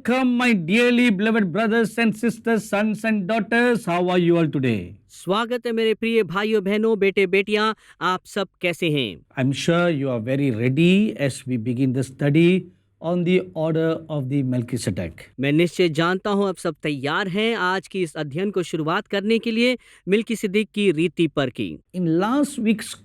Welcome, my dearly beloved brothers and sisters, sons and daughters. How are you all today? स्वागत है मेरे प्रिय भाइयों बहनों बेटे बेटियां, आप सब कैसे हैं? I'm sure you are very ready as we begin the study on the order of the Melchizedek. मैं निश्चय जानता हूं आप सब तैयार हैं आज की इस अध्ययन को शुरुआत करने के लिए मिल्कीसिदक की रीति पर की। In last week's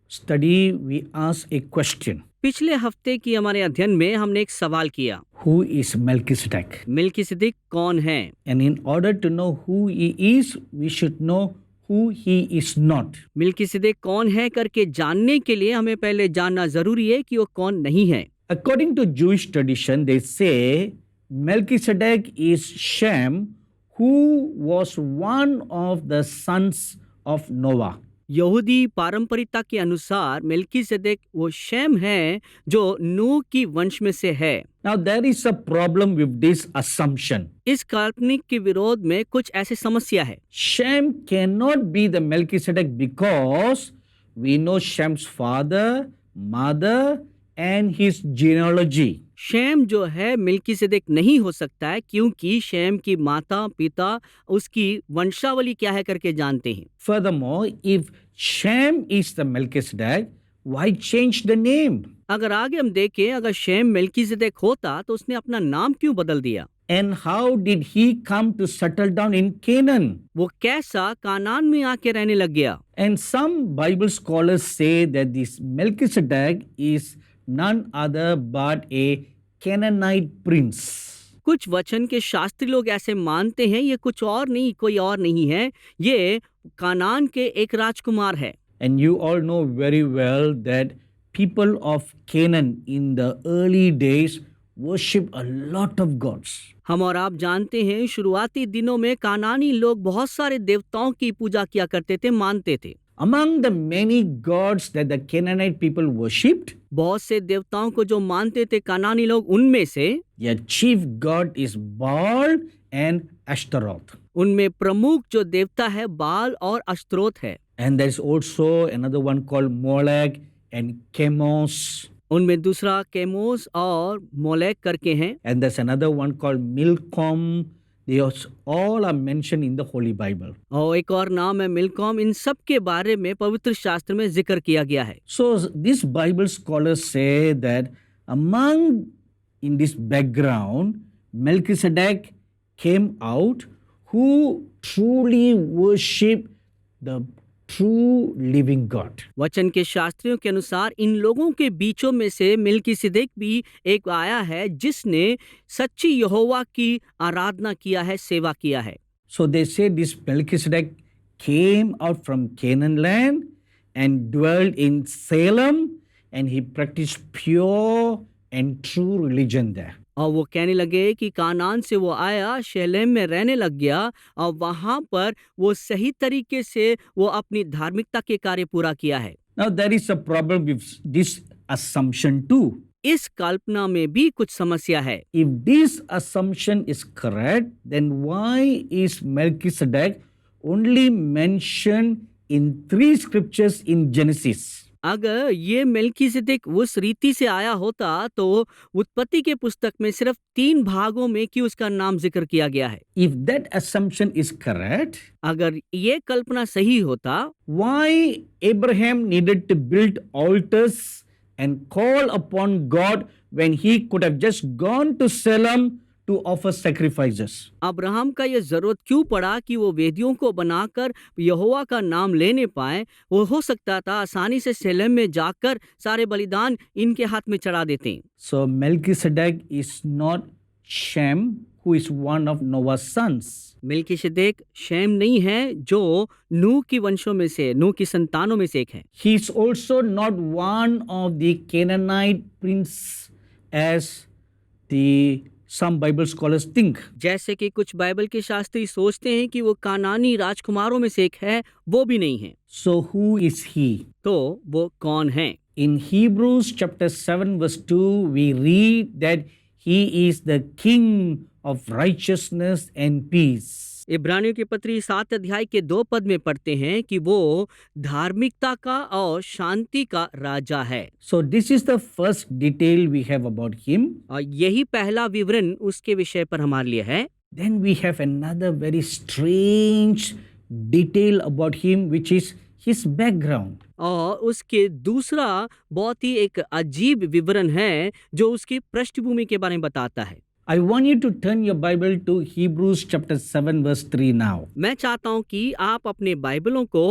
study, we asked a question. पिछले हफ्ते की हमारे अध्ययन में हमने एक सवाल किया, Who is Melchizedek? मिल्कीसिदक कौन है? And in order to know who he is, we should know who he is not. मिल्कीसिदक कौन है करके जानने के लिए हमें पहले जानना जरूरी है कि वो कौन नहीं है। According to Jewish tradition, they say Melchizedek is Shem, who was one of the sons of Noah. यहूदी पारंपरिकता के अनुसार मिल्कीसिदक वो शेम है जो नूह की वंश में से है। Now, there is a problem with this assumption. इस काल्पनिक के विरोध में कुछ ऐसी समस्या है। Shem cannot be the Melchizedek because we know Shem's father, mother, and his genealogy. Shem जो है मिल्कीसिदक नहीं हो सकता है क्योंकि शेम की माता पिता उसकी वंशावली क्या है करके जानते हैं। Furthermore, if Shem is the Melchizedek, why change the name? अगर आगे हम देखें, अगर शेम मिल्कीसिदक होता तो उसने अपना नाम क्यों बदल दिया? And how did he come to settle down in Canaan? वो कैसा कानान में आके रहने लग गया? And some Bible scholars say that this Melchizedek is none other but a Canaanite prince. कुछ वचन के शास्त्री लोग ऐसे मानते हैं ये कुछ और नहीं, कोई और नहीं है, ये कानान के एक राजकुमार है। And you all know very well that people of Canaan in the early days worship a lot of gods. हम और आप जानते हैं शुरुआती दिनों में कानानी लोग बहुत सारे देवताओं की पूजा किया करते थे, मानते थे। Among the many gods that the Canaanite people worshipped, बहुत से देवताओं को जो मानते थे कानानी लोग, उनमें से their chief god is Baal and Ashtaroth. उनमें प्रमुख जो देवता है बाल और अश्तरोत है। And there's also another one called Molech and Chemos. उनमें दूसरा केमोस और मोलेक करके हैं। And there's another one called Milcom. They all are mentioned in the Holy Bible. और एक और नाम है मिल्कॉम। इन सब के बारे में पवित्र शास्त्र में जिक्र किया गया है। So these Bible scholars say that among in this background, Melchizedek came out who truly worship the true living God. वचन के शास्त्रियों के अनुसार इन लोगों के बीचों में से मिल्कीसिदक भी एक आया है जिसने सच्ची यहोवा की आराधना किया है, सेवा किया है। So they say this Melchizedek came out from Canaan land and dwelled in Salem, and he practiced pure and true religion there. और वो कहने लगे कि कानान से वो आया, शेलेम में रहने लग गया और वहां पर वो सही तरीके से वो अपनी धार्मिकता के कार्य पूरा किया है। Now there is a problem with this assumption too. इस कल्पना में भी कुछ समस्या है। If this assumption is correct, then why is Melchizedek only mentioned in 3 scriptures in Genesis? अगर ये मिल्कीसिदक उस रीति से आया होता तो उत्पत्ति के पुस्तक में सिर्फ 3 भागों में क्यों उसका नाम जिक्र किया गया है? If that assumption is correct, अगर ये कल्पना सही होता, why Abraham needed to build altars and call upon God when he could have just gone to Salem to offer sacrifices? Abraham का ये जरूरत क्यों पड़ा कि वो वेदियों को बनाकर यहोवा का नाम लेने पाए? वो हो सकता था आसानी से सेलेम में जाकर सारे बलिदान इनके हाथ में चढ़ा देते। So Melchizedek is not Shem, who is one of Noah's sons. Melchizedek Shem नहीं है जो नूह की वंशों में से, नूह की संतानों में से एक है। He is also not one of the Canaanite prince as the some Bible scholars think. जैसे कि कुछ बाइबल के शास्त्री सोचते हैं कि वो कानानी राजकुमारों में से एक है, वो भी नहीं है। So who is he? तो वो कौन है? In Hebrews chapter 7 verse 2, we read that he is the king of righteousness and peace. इब्रानियों की पत्री 7 अध्याय के 2 पद में पढ़ते हैं कि वो धार्मिकता का और शांति का राजा है। So this is the first detail we have about him. और यही पहला विवरण उसके विषय पर हमारे लिए है। Then we have another very strange detail about him, which is his background. और उसके दूसरा बहुत ही एक अजीब विवरण है जो उसकी पृष्ठभूमि के बारे में बताता है। I want you to turn your Bible to Hebrews chapter 7 verse 3 now. मैं चाहता हूं कि आप अपने बाइबलों को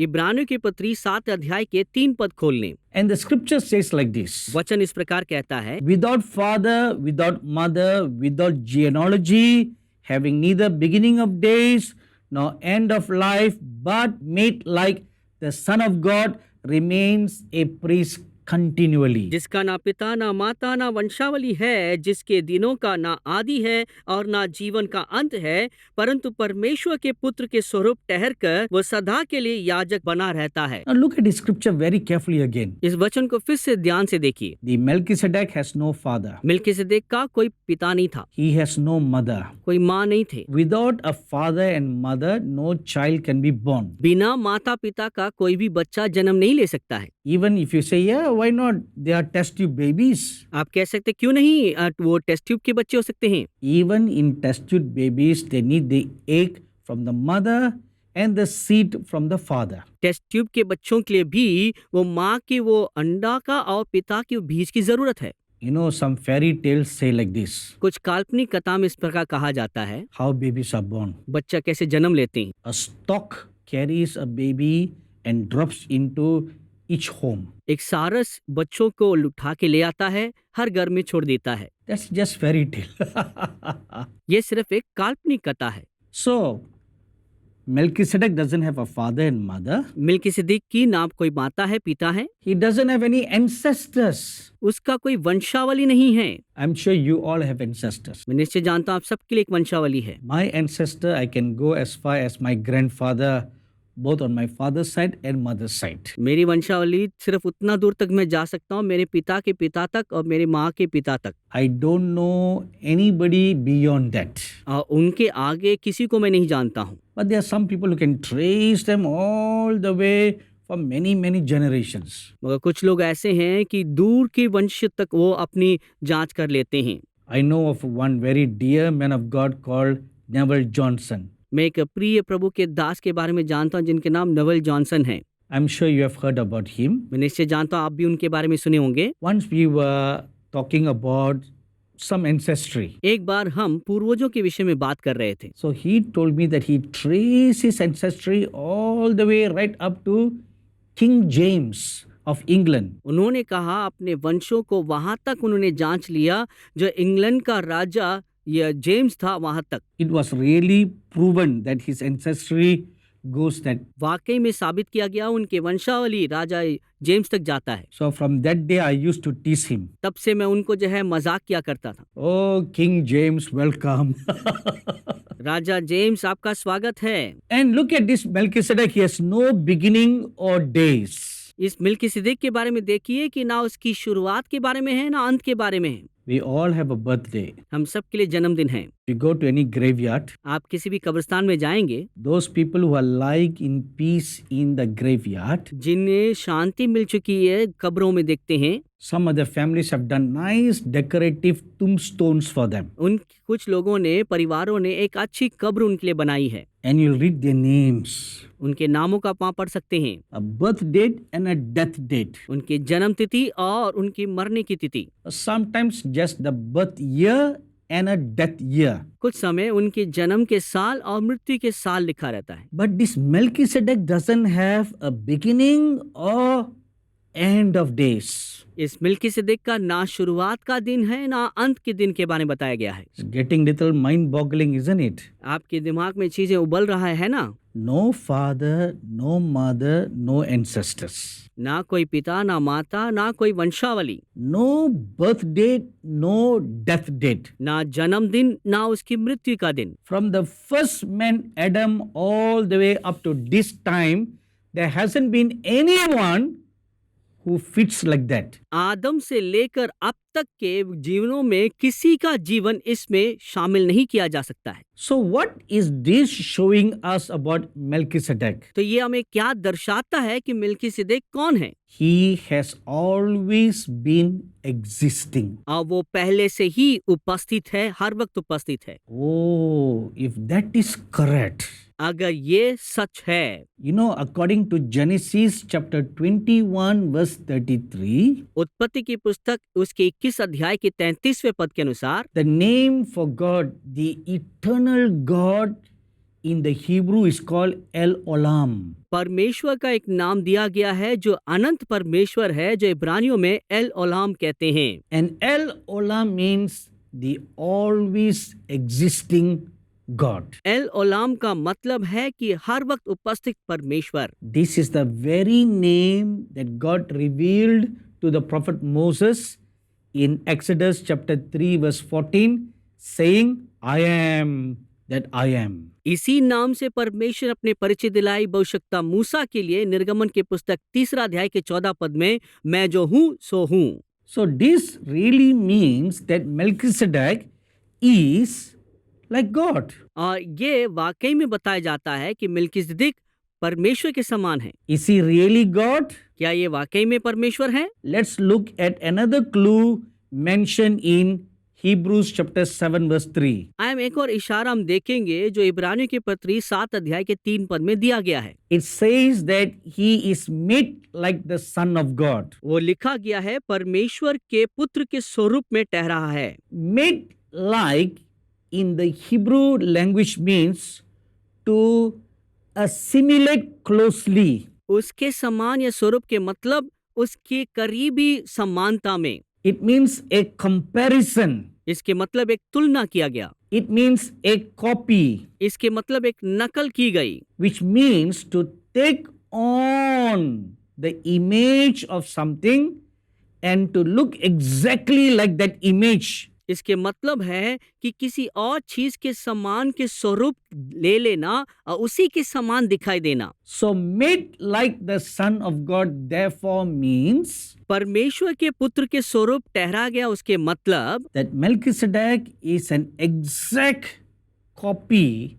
इब्रानियों की पत्री 7 अध्याय के 3 पद खोल लें। And the scripture says like this. वचन इस प्रकार कहता है, Without father, without mother, without genealogy, having neither beginning of days nor end of life, but made like the Son of God, remains a priest continually. जिसका ना पिता ना माता ना वंशावली है, जिसके दिनों का ना आदि है और ना जीवन का अंत है, परंतु परमेश्वर के पुत्र के स्वरूप ठहरकर वो सदा के लिए याजक बना रहता है। Now look at the scripture very carefully again. इस वचन को फिर से ध्यान से देखिए। The Melchizedek has no father. मिल्कीसेदेक का कोई पिता नहीं था, He has no mother. कोई माँ नहीं थे। Without a father and mother, no child can be born. बिना माता पिता का कोई भी बच्चा जन्म नहीं ले सकता है। Even if you say, yeah, why not? They are test tube babies. आप कह सकते क्यों नहीं, वो टेस्ट ट्यूब के बच्चे हो सकते हैं। Even in test tube babies, they need the egg from the mother and the seed from the father. Test tube के बच्चों के लिए भी वो माँ के वो अंडा का और पिता के बीज की जरूरत है। You know, some fairy tales say like this. कुछ काल्पनिक कथा में इस प्रकार कहा जाता है, How babies are born. बच्चा कैसे जन्म लेते हैं। A stork carries a baby and drops into each home. एक सारस बच्चों को उठा के ले आता है, हर घर में छोड़ देता है। That's just fairy tale. ये सिर्फ एक काल्पनिक कथा है। So, Melchizedek doesn't have a father and mother. मिल्कीसेदेक की ना कोई माता है पिता है, He doesn't have any ancestors. उसका कोई वंशावली नहीं है। I'm sure you all have ancestors. मैं निश्चय जानता हूँ आप सबके लिए एक वंशावली है। My ancestor, I can go as far as my grandfather, both on my father's side and mother's side. मेरी वंशावली सिर्फ उतना दूर तक मैं जा सकता हूँ, मेरे पिता के पिता तक और मेरे माँ के पिता तक। I don't know anybody beyond that. उनके आगे किसी को मैं नहीं जानता हूँ। But there are some people who can trace them all the way for many, many generations. मगर कुछ लोग ऐसे हैं कि दूर के वंश तक वो अपनी जांच कर लेते हैं। I know of one very dear man of God called Neville Johnson. मैं एक प्रिय प्रभु के दास के बारे में जानता हूँ जिनके नाम नवल जॉनसन है। I'm sure you have heard about him. मैं निश्चय जानता हूँ आप भी उनके बारे में सुने होंगे। Once we were talking about some ancestry. एक बार हम पूर्वजों के विषय में बात कर रहे थे। So he told me that he traced his ancestry all the way right up to King James of England. उन्होंने कहा अपने वंशों को वहां तक उन्होंने जांच लिया जो इंग्लैंड का राजा या जेम्स था वहां तक। It was really proven that his ancestry goes that. वाकई में साबित किया गया उनके वंशावली राजा जेम्स तक जाता है। So from that day I used to tease him. तब से मैं उनको जो है मजाक किया करता था। Oh, King James, welcome. राजा जेम्स आपका स्वागत है। And look at this Melchizedek, he has no beginning or days. इस मिल्कीसेदेक के बारे में देखिए कि ना उसकी शुरुआत के बारे में है ना अंत के बारे में है। We all have a birthday. हम सब के लिए जन्मदिन है। If you go to any graveyard, आप किसी भी कब्रिस्तान में जाएंगे, those people who are lying in peace in the graveyard, जिन्हें शांति मिल चुकी है कब्रों में देखते हैं। some other families have done nice decorative tombstones for them. उन कुछ लोगों ने परिवारों ने एक अच्छी कब्र उनके लिए बनाई है। And you'll read their names. उनके नामों का आप वहाँ पढ़ सकते हैं। A birth date and a death date. उनकी जन्म तिथि और उनकी मरने की तिथि। Sometimes just the birth year and a death year. कुछ समय उनके जन्म के साल और मृत्यु के साल लिखा रहता है। But this Melchizedek doesn't have a beginning or end of days. इस मिल्कीसेदेक का ना शुरुआत का दिन है ना अंत के दिन के बारे में बताया गया है। It's getting little mind-boggling, isn't it? आपके दिमाग में चीजें उबल रहा है ना? No father, no mother, no ancestors. ना कोई पिता ना माता ना कोई वंशावली, No birth date, no death date. ना जन्मदिन ना उसकी मृत्यु का दिन। From the first man Adam all the way up to this time, there hasn't been anyone who fits like that. आदम से लेकर अब तक के जीवनों में किसी का जीवन इसमें शामिल नहीं किया जा सकता है। So, what is this showing us about Melchizedek? तो ये हमें क्या दर्शाता है कि मिल्कीसिदक कौन है? He has always been existing. और वो पहले से ही उपस्थित है, हर वक्त उपस्थित है। Oh, if that is correct, अगर ये सच है, according to Genesis chapter 21 verse 33, उत्पत्ति की पुस्तक उसके 21 अध्याय के 33वें पद के अनुसार, the name for God, the eternal God in the Hebrew is called El Olam. परमेश्वर का एक नाम दिया गया है जो अनंत परमेश्वर है, जो इब्रानियों में एल ओलाम कहते हैं। And El Olam means the always existing God. L Olam का मतलब है कि हर वक्त उपस्थित परमेश्वर। This is the very name that God revealed to the prophet Moses in Exodus chapter 3 verse 14, saying, I am that I am. इसी नाम से परमेश्वर अपने परिचय दिलाई भविष्यवक्ता मूसा के लिए निर्गमन की पुस्तक 3 अध्याय के 14 पद में, मैं जो हूँ सो हूँ। So this really means that Melchizedek is like God. और ये वाकई में बताया जाता है कि मिल्कीसिदक परमेश्वर के समान है। Is he really God? क्या ये वाकई में परमेश्वर है? Let's look at another clue mentioned in Hebrews chapter 7 verse 3. हम एक और इशारा हम देखेंगे जो इब्रानियों की पत्री 7 अध्याय के 3 पद में दिया गया है। It says that he is made like the Son of God. वो लिखा गया है परमेश्वर के पुत्र के स्वरूप में ठहरा है। Made like in the Hebrew language means to assimilate closely. उसके समान या स्वरूप के मतलब उसके करीबी समानता में। It means a comparison. इसके मतलब एक तुलना किया गया। It means a copy, इसके मतलब एक नकल की गई। which means to take on the image of something and to look exactly like that image. इसके मतलब है कि किसी और चीज के समान के स्वरूप ले लेना और उसी के समान दिखाई देना। So made like the Son of God therefore means परमेश्वर के पुत्र के स्वरूप ठहरा गया, उसके मतलब that Melchizedek is an exact copy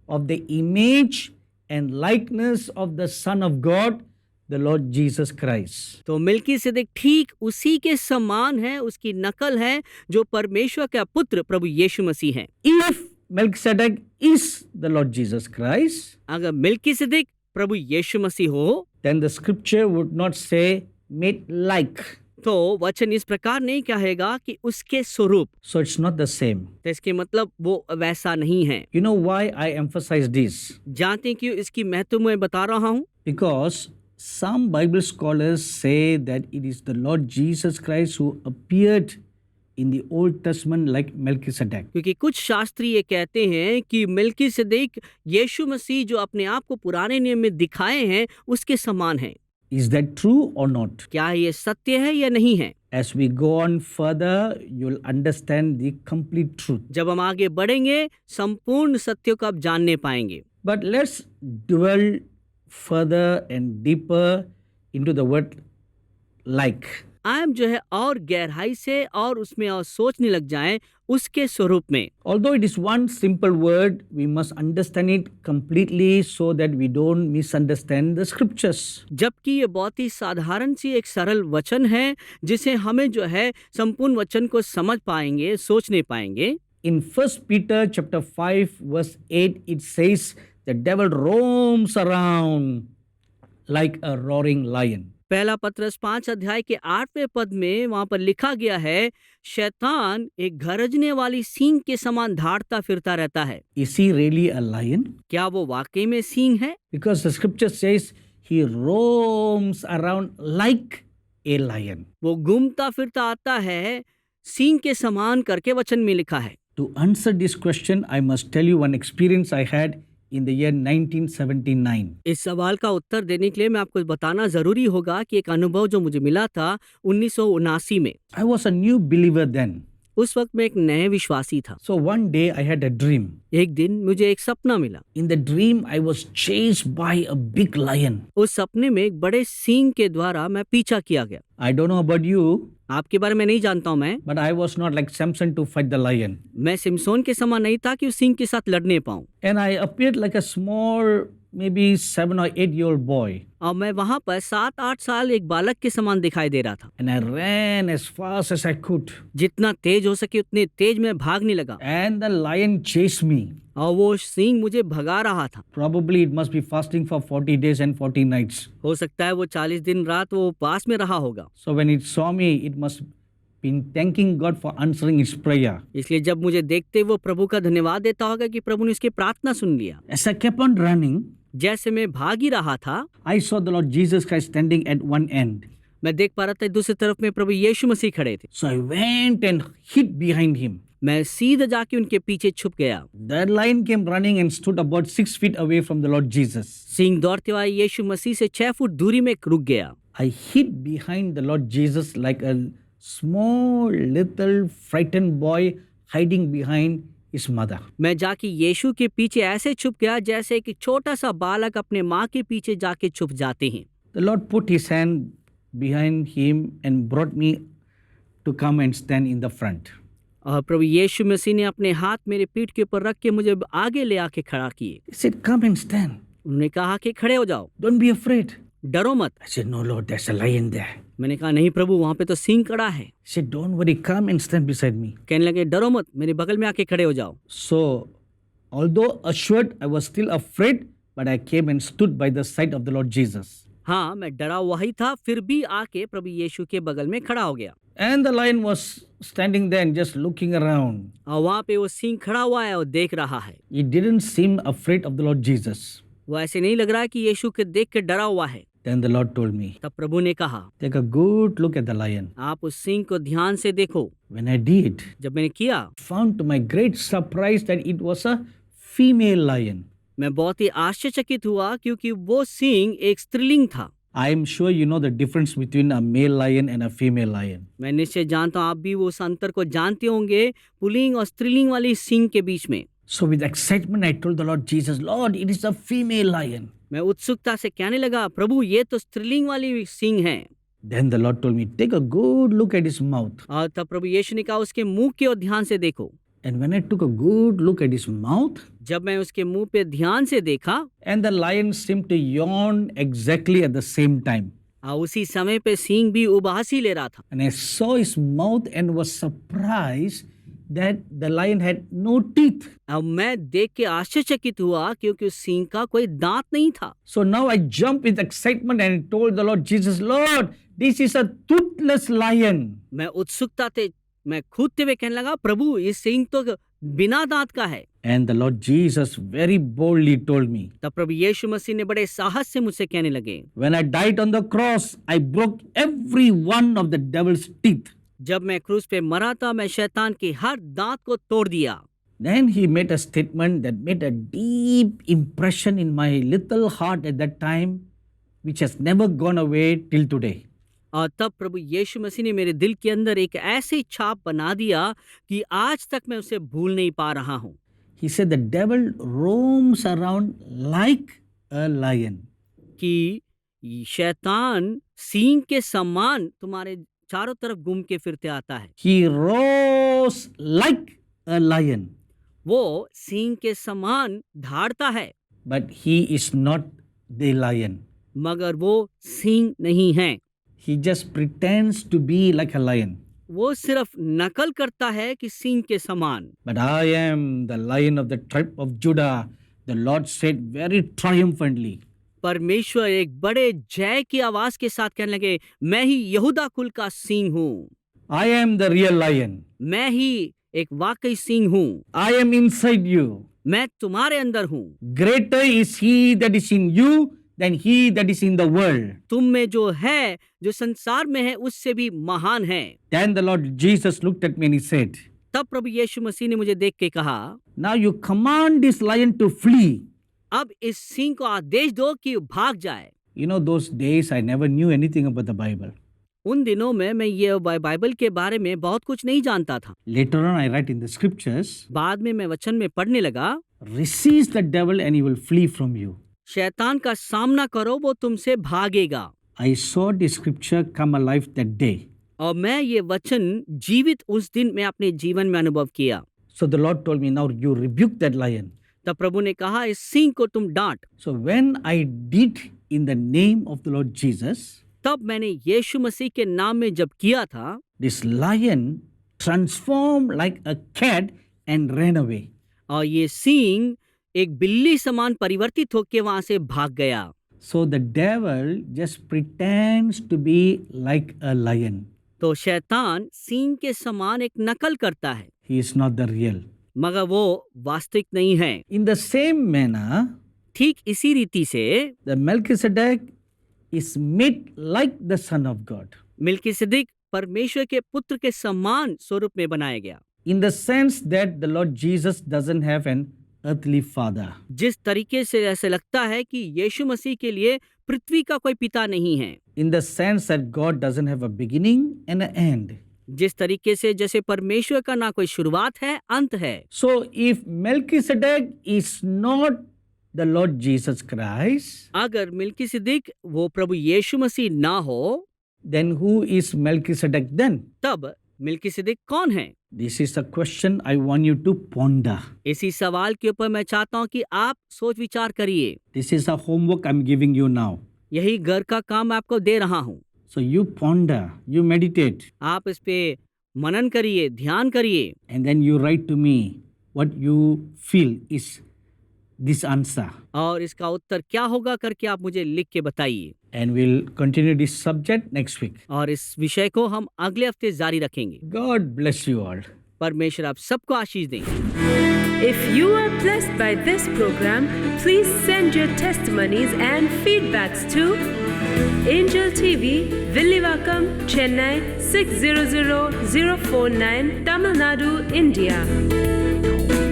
of the image and likeness of the Son of God, the Lord Jesus Christ. तो मिल्कीसिदक ठीक उसी के समान है, उसकी नकल है जो परमेश्वर का पुत्र प्रभु यीशु मसीह है। If Melchizedek is the Lord Jesus Christ, अगर मिल्कीसिदक प्रभु यीशु मसीह हो, then the scripture would not say made like. तो वचन इस प्रकार नहीं कहेगा कि उसके स्वरूप। So it's not the same. तो इसके मतलब वो वैसा नहीं है। You know why I emphasize this? जानते हैं क्यों इसकी महत्व मैं बता रहा हूँ? Because some Bible scholars say that it is the Lord Jesus Christ who appeared in the Old Testament like Melchizedek. क्योंकि कुछ शास्त्री ये कहते हैं कि मिल्कीसिदक यीशु मसीह जो अपने आप को पुराने नियम में दिखाए हैं उसके समान है। Is that true or not? क्या ये सत्य है या नहीं है? As we go on further, you'll understand the complete truth. जब हम आगे बढ़ेंगे संपूर्ण सत्य को आप जानने पाएंगे। But let's dwell further and deeper into the word like. आप जो है और गहराई से और उसमें और सोचने लग जाएं उसके स्वरूप में। Although it is one simple word, we must understand it completely so that we don't misunderstand the scriptures. जबकि ये बहुत ही साधारण सी एक सरल वचन है जिसे हमें जो है संपूर्ण वचन को समझ पाएंगे, सोचने पाएंगे। In 1 Peter chapter 5 verse 8 it says the devil roams around like a roaring lion. पहला पत्रस 5 अध्याय के 8वें पद में वहां पर लिखा गया है, शैतान एक गरजने वाली सींग के समान धाड़ता फिरता रहता है। Is he really a lion? क्या वो वाकई में सींग है? Because the scripture says he roams around like a lion. वो घूमता फिरता आता है सींग के समान करके वचन में लिखा है। To answer this question, I must tell you one experience I had in the year 1979. इस सवाल का उत्तर देने के लिए मैं आपको बताना जरूरी होगा कि एक अनुभव जो मुझे मिला था 1979 में। I was a new believer then. उस वक्त मैं एक नए विश्वासी था। So one day I had a dream. एक दिन मुझे एक सपना मिला। In the dream I was chased by a big lion. उस सपने में एक बड़े सींग के द्वारा मैं पीछा किया गया। I don't know about you. आपके बारे में नहीं जानता हूँ मैं। but I was not like Samson to fight the lion. मैं सिमसोन के समान नहीं था कि उस सिंह के साथ लड़ने पाऊं। And I appeared like a small, maybe 7 or 8 year old boy. और मैं वहां पर 7-8 साल एक बालक के समान दिखाई दे रहा था। And I ran as fast as I could. जितना तेज हो सके उतने तेज मैं भागने लगा And the lion chased me. और वो सिंह मुझे भगा रहा था। Probably it must be fasting for 40 days and 40 nights. हो सकता है वो 40 दिन रात वो उपवास में रहा होगा। So when it saw me, it must been thanking God for answering its prayer. इसलिए जब मुझे देखते वो प्रभु का धन्यवाद देता होगा कि प्रभु ने उसकी प्रार्थना सुन लिया। As I kept on running, जैसे मैं भाग ही रहा था, I saw the Lord Jesus Christ standing at one end. मैं देख पा रहा था दूसरी तरफ में प्रभु यीशु मसीह खड़े थे। So I went and hid behind him. मैं सीधा जाके उनके पीछे छुप गया। The lion came running and stood about 6 feet away from the Lord Jesus. Singh दौड़ते हुए यीशु मसीह से 6 फुट दूरी में रुक गया। I hid behind the Lord Jesus like a small little frightened boy hiding behind his mother. मैं जाके यीशु के पीछे ऐसे छुप गया जैसे कि छोटा सा बालक अपने माँ के पीछे जाके छुप जाते हैं। The Lord put his hand behind him and brought me to come and stand in the front. और प्रभु यीशु मसीह ने अपने हाथ मेरे पीठ के ऊपर रख के मुझे आगे ले आके खड़ा किए। He said, "Come and stand. उन्होंने कहा कि खड़े हो जाओ, Don't be afraid." डरो मत। I said, "No, Lord, there's a lion there." मैंने कहा नहीं प्रभु, वहां पे तो सिंह खड़ा है। He said, "Don't worry, come and stand beside me." कहने लगे डरो मत, मेरे बगल में आके खड़े हो जाओ। So, although assured, I was still afraid, but I came and stood by the side of the Lord Jesus. हाँ, मैं डरा हुआ ही था, फिर भी आके प्रभु यीशु के बगल में खड़ा हो गया। And the lion was standing there and just looking around. और वहाँ पे वो सिंह खड़ा हुआ है और देख रहा है। He didn't seem afraid of the Lord Jesus. वो ऐसे नहीं लग रहा है कि यीशु के देख के डरा हुआ है। Then the Lord told me, तब प्रभु ने कहा, "Take a good look at the lion." आप उस सिंह को ध्यान से देखो। When I did, जब मैंने किया, found to my great surprise that it was a female lion. मैं बहुत ही आश्चर्यचकित हुआ क्योंकि वो सिंह एक स्त्रीलिंग था। I am sure you know the difference between a male lion and a female lion. मैं निश्चय जानता हूँ आप भी वो उस अंतर को जानते होंगे पुल्लिंग और स्त्रीलिंग वाली सिंह के बीच में। So with excitement, I told the Lord Jesus, "Lord, it is a female lion." मैं उत्सुकता से कहने लगा, प्रभु ये तो स्त्रीलिंग वाली सिंह है। Then the Lord told me, "Take a good look at his mouth." और तब प्रभु यीशु ने कहा उसके मुंह की ओर ध्यान से देखो। And when I took a good look at his mouth, जब मैं उसके मुंह पे ध्यान से देखा, and the lion seemed to yawn exactly at the same time. उसी समय पे सिंह भी उबासी ले रहा था। And I saw his mouth and was surprised that the lion had no teeth. अब मैं देख के आश्चर्यचकित हुआ क्योंकि उस सिंह का कोई दांत नहीं था। So now I jumped with excitement and told the Lord Jesus, "Lord, this is a toothless lion." मैं उत्सुकता से मैं कूदते हुए कहने लगा, प्रभु ये सिंह तो बिना दांत का है। And the Lord Jesus very boldly told me, तब प्रभु यीशु मसीह ने बड़े साहस से मुझसे कहने लगे, "When I died on the cross, I broke every one of the devil's teeth." जब मैं क्रूस पे मरा था मैं शैतान के हर दांत को तोड़ दिया। Then he made a statement that made a deep impression in my little heart at that time, which has never gone away till today. और तब प्रभु यीशु मसीह ने मेरे दिल के अंदर एक ऐसी छाप बना दिया कि आज तक मैं उसे भूल नहीं पा रहा हूँ। He said the devil roams around like a lion. कि शैतान सिंह के समान तुम्हारे चारों तरफ घूम के फिरते आता है। He roars like a lion, वो सिंह के समान धाड़ता है, but he is not the lion. मगर वो सिंह नहीं है। He just pretends to be like a lion. वो सिर्फ नकल करता है कि सिंह के समान। But I am the lion of the tribe of Judah, the Lord said very triumphantly. परमेश्वर एक बड़े जय की आवाज के साथ कहने लगे, मैं ही यहूदा कुल का सिंह हूँ। I am the real lion. मैं ही एक वाकई सिंह हूँ। I am inside you. मैं तुम्हारे अंदर हूँ। Greater is he that is in you than he that is in the world. तुम में जो है, जो संसार में है, उससे भी महान है। Then the Lord Jesus looked at me and he said, तब प्रभु यीशु मसीह ने मुझे देख के कहा, "Now you command this lion to flee." अब इस सिंह को आदेश दो कि भाग जाए। You know, those days I never knew anything about the Bible. उन दिनों में मैं ये बाइबल के बारे में बहुत कुछ नहीं जानता था। Later on I write in the scriptures, बाद में मैं वचन में पढ़ने लगा, resist the devil and he will flee from you. शैतान का सामना करो, वो तुमसे भागेगा। I saw the scripture come alive that day. और मैं ये वचन जीवित उस दिन में अपने जीवन में अनुभव किया। So the Lord told me, now you rebuke that lion. तब प्रभु ने कहा, इस सिंह को तुम डांट। So when I did in the name of the Lord Jesus, तब मैंने यीशु मसीह के नाम में जब किया था, this lion transformed like a cat and ran away. और ये सिंह एक बिल्ली समान परिवर्तित होकर वहां से भाग गया। So the devil just pretends to be like a lion. तो शैतान सिंह के समान एक नकल करता है, He is not the real. मगर वो वास्तविक नहीं है। In the same manner, ठीक इसी रीति से the Melchizedek is made like the Son of God. मिल्कीसेदेक परमेश्वर के पुत्र के समान स्वरूप में बनाया गया। In the sense that the Lord Jesus doesn't have an earthly father. जिस तरीके से ऐसे लगता है कि यीशु मसीह के लिए पृथ्वी का कोई पिता नहीं है। In the sense that God doesn't have a beginning and an end. जिस तरीके से जैसे परमेश्वर का ना कोई शुरुआत है, अंत है। So if Melchizedek is not the Lord Jesus Christ, अगर मिल्कीसेदेक वो प्रभु यीशु मसीह ना हो, then who is Melchizedek then? तब मिल्कीसेदेक कौन है? This is a question I want you to ponder. इसी सवाल के ऊपर मैं चाहता हूँ कि आप सोच विचार करिए। This is a homework I'm giving you now. यही घर का काम मैं आपको दे रहा हूँ। So you ponder, you meditate, आप इस पे मनन करिए, ध्यान करिए, and then you write to me what you feel is this answer. और इसका उत्तर क्या होगा करके आप मुझे लिख के बताइए। And we'll continue this subject next week. और इस विषय को हम अगले हफ्ते जारी रखेंगे। God bless you all. परमेश्वर आप सबको आशीष दें। If you are blessed by this program, please send your testimonies and feedbacks to Angel TV, Villivakkam, Chennai 600049, Tamil Nadu, India.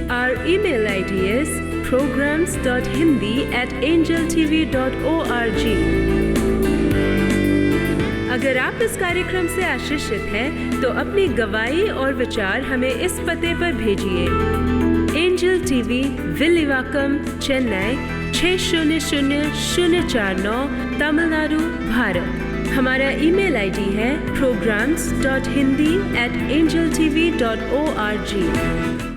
Our email ID is programs.hindi@angeltv.org. अगर आप इस कार्यक्रम से आशीषित हैं, तो अपनी गवाही और विचार हमें इस पते पर भेजिए। Angel TV, Villivakkam, Chennai 600049, Tamil Nadu, Bharat. हमारा ईमेल आईडी है programs.hindi@angeltv.org।